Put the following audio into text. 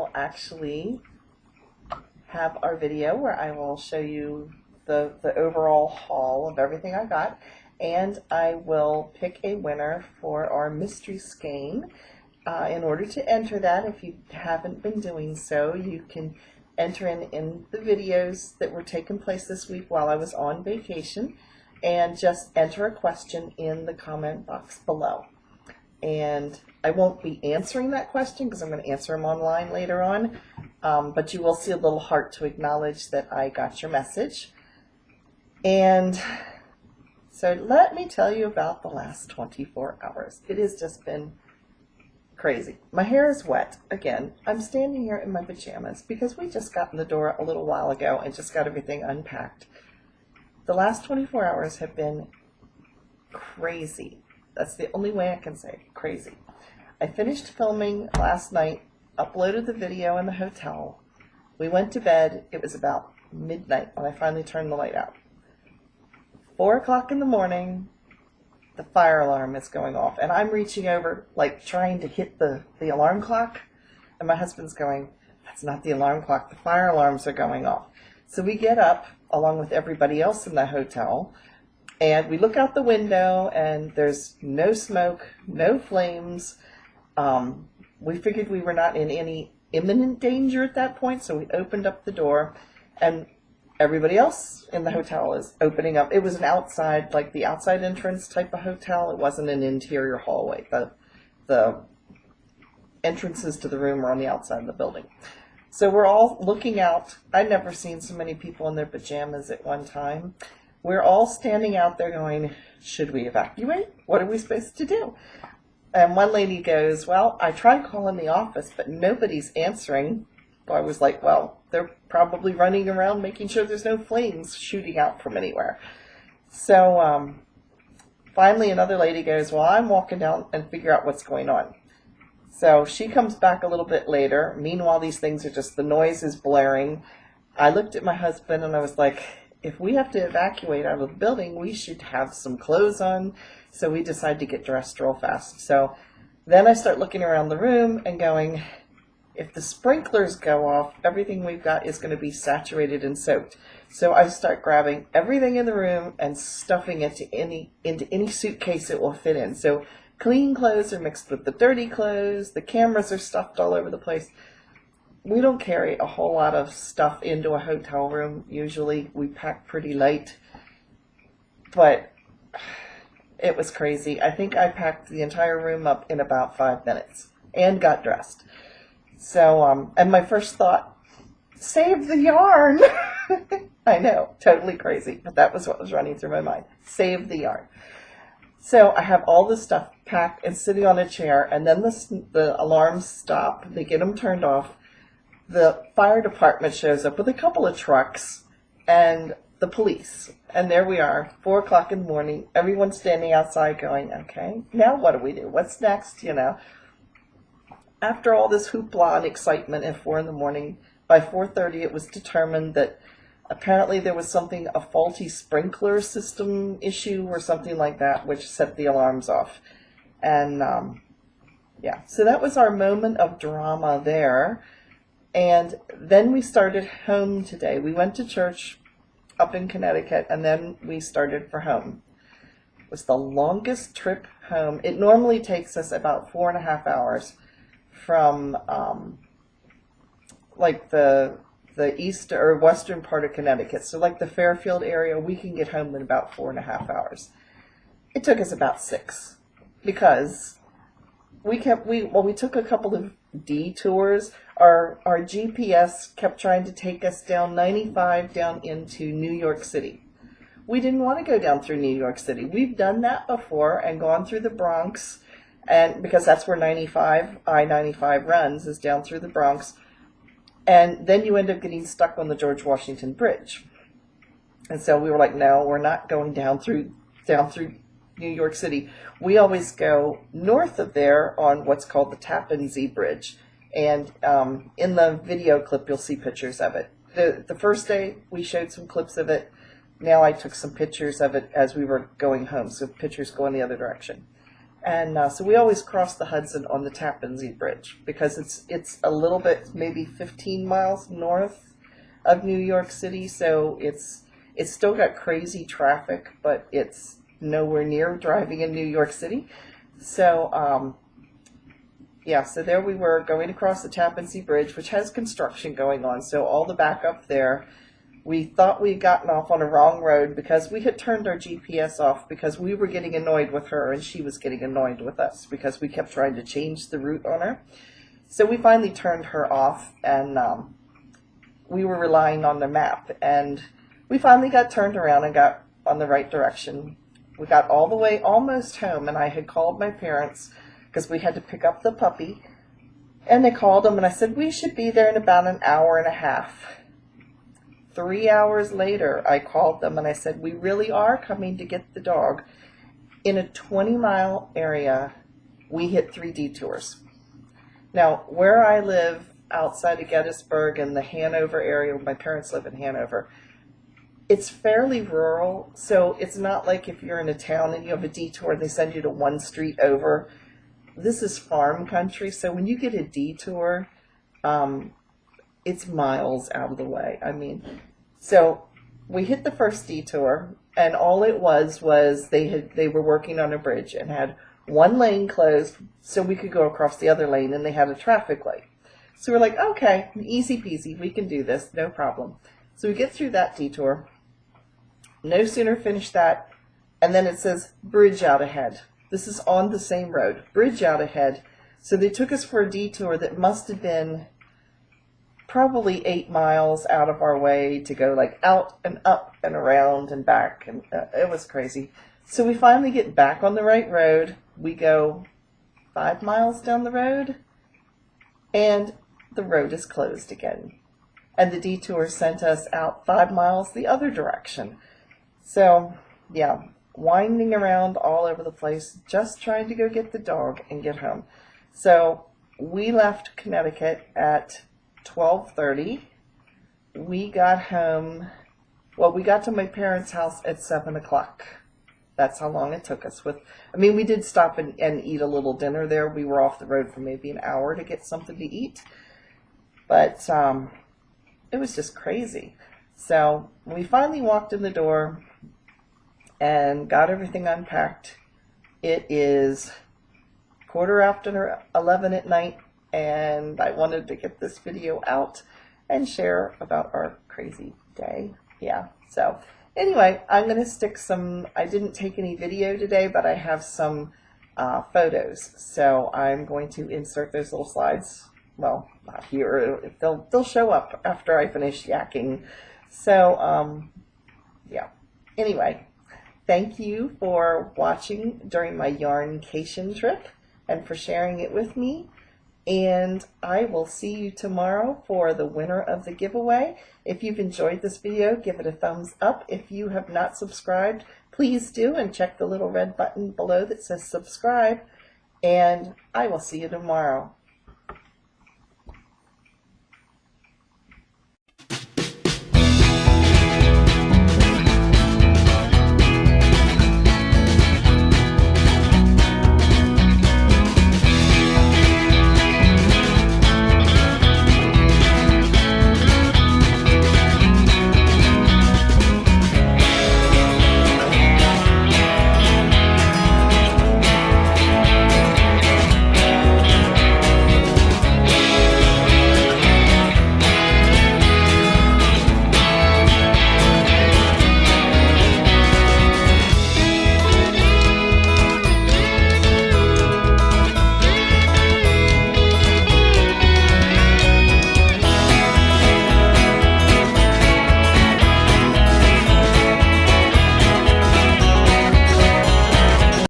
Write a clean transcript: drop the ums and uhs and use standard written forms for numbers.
will actually have our video where I will show you the overall haul of everything I got, and I will pick a winner for our mystery skein. In order to enter that, if you haven't been doing so, you can enter in the videos that were taking place this week while I was on vacation, and just enter a question in the comment box below. And I won't be answering that question because I'm going to answer them online later on, but you will see a little heart to acknowledge that I got your message. And so let me tell you about the last 24 hours. It has just been crazy. My hair is wet. Again, I'm standing here in my pajamas because we just got in the door a little while ago and just got everything unpacked. The last 24 hours have been crazy. That's the only way I can say it. Crazy. I finished filming last night, uploaded the video in the hotel. We went to bed. It was about midnight when I finally turned the light out. 4 o'clock in the morning, the fire alarm is going off, and I'm reaching over, like trying to hit the alarm clock, and my husband's going, "That's not the alarm clock, the fire alarms are going off." So we get up, along with everybody else in the hotel, and we look out the window, and there's no smoke, no flames. We figured we were not in any imminent danger at that point, so we opened up the door, and everybody else in the hotel is opening up. It was an outside, like the outside entrance type of hotel. It wasn't an interior hallway. The entrances to the room are on the outside of the building. So we're all looking out. I'd never seen so many people in their pajamas at one time. We're all standing out there going, should we evacuate? What are we supposed to do? And one lady goes, well, I tried calling the office, but nobody's answering. So I was like, well, they're probably running around making sure there's no flames shooting out from anywhere. So finally another lady goes, well, I'm walking down and figure out what's going on. So she comes back a little bit later. Meanwhile, these things are just, the noise is blaring. I looked at my husband and I was like, if we have to evacuate out of the building, we should have some clothes on. So we decided to get dressed real fast. So then I start looking around the room and going, if the sprinklers go off, everything we've got is going to be saturated and soaked. So I start grabbing everything in the room and stuffing it into any suitcase it will fit in. So clean clothes are mixed with the dirty clothes. The cameras are stuffed all over the place. We don't carry a whole lot of stuff into a hotel room. Usually we pack pretty light. But it was crazy. I think I packed the entire room up in about 5 minutes and got dressed. So, and my first thought, save the yarn. I know, totally crazy, but that was what was running through my mind. Save the yarn. So I have all this stuff packed and sitting on a chair, and then the alarms stop. They get them turned off. The fire department shows up with a couple of trucks and the police. And there we are, 4 o'clock in the morning. Everyone's standing outside going, okay, now what do we do? What's next, you know? After all this hoopla and excitement at 4 in the morning, by 4:30 it was determined that apparently there was a faulty sprinkler system issue or something like that, which set the alarms off. And yeah, so that was our moment of drama there. And then we started home today. We went to church up in Connecticut, and then we started for home. It was the longest trip home. It normally takes us about 4.5 hours. From like the east or western part of Connecticut. So like the Fairfield area, we can get home in about 4.5 hours. It took us about 6 because we took a couple of detours. Our GPS kept trying to take us down 95 down into New York City. We didn't want to go down through New York City. We've done that before and gone through the Bronx. And because that's where I-95 runs, is down through the Bronx. And then you end up getting stuck on the George Washington Bridge. And so we were like, no, we're not going down through New York City. We always go north of there on what's called the Tappan Zee Bridge. And in the video clip, you'll see pictures of it. The first day, we showed some clips of it. Now I took some pictures of it as we were going home, so pictures going the other direction. And so we always cross the Hudson on the Tappan Zee Bridge because it's a little bit, maybe 15 miles north of New York City, so it's still got crazy traffic, but it's nowhere near driving in New York City. So yeah, so there we were going across the Tappan Zee Bridge, which has construction going on, so all the backup there. We thought we'd gotten off on a wrong road because we had turned our GPS off because we were getting annoyed with her and she was getting annoyed with us because we kept trying to change the route on her. So we finally turned her off, and we were relying on the map, and we finally got turned around and got on the right direction. We got all the way almost home, and I had called my parents because we had to pick up the puppy, and they called them, and I said we should be there in about an hour and a half. 3 hours later, I called them and I said, we really are coming to get the dog. In a 20-mile area, we hit 3 detours. Now, where I live outside of Gettysburg in the Hanover area, my parents live in Hanover, it's fairly rural, so it's not like if you're in a town and you have a detour and they send you to one street over. This is farm country, so when you get a detour, it's miles out of the way. I mean, so we hit the first detour, and all it was they were working on a bridge and had one lane closed so we could go across the other lane, and they had a traffic light. So we're like, okay, easy peasy, we can do this, no problem. So we get through that detour. No sooner finished that, and then it says bridge out ahead. This is on the same road, bridge out ahead. So they took us for a detour that must have been probably 8 miles out of our way to go like out and up and around and back, and it was crazy. So we finally get back on the right road. We go 5 miles down the road, and the road is closed again. And the detour sent us out 5 miles the other direction. So yeah, winding around all over the place, just trying to go get the dog and get home. So we left Connecticut at 12:30. We got home, well, we got to my parents' house at 7 o'clock. That's how long it took us. We did stop and eat a little dinner there. We were off the road for maybe an hour to get something to eat. But it was just crazy. So we finally walked in the door and got everything unpacked. It is 11:15 at night, and I wanted to get this video out and share about our crazy day. Yeah, so anyway, I'm going to stick some, I didn't take any video today, but I have some photos. So I'm going to insert those little slides. Well, not here. They'll show up after I finish yakking. So, yeah. Anyway, thank you for watching during my Yarn-cation trip and for sharing it with me. And I will see you tomorrow for the winner of the giveaway. If you've enjoyed this video, give it a thumbs up. If you have not subscribed, please do, and check the little red button below that says subscribe. And I will see you tomorrow.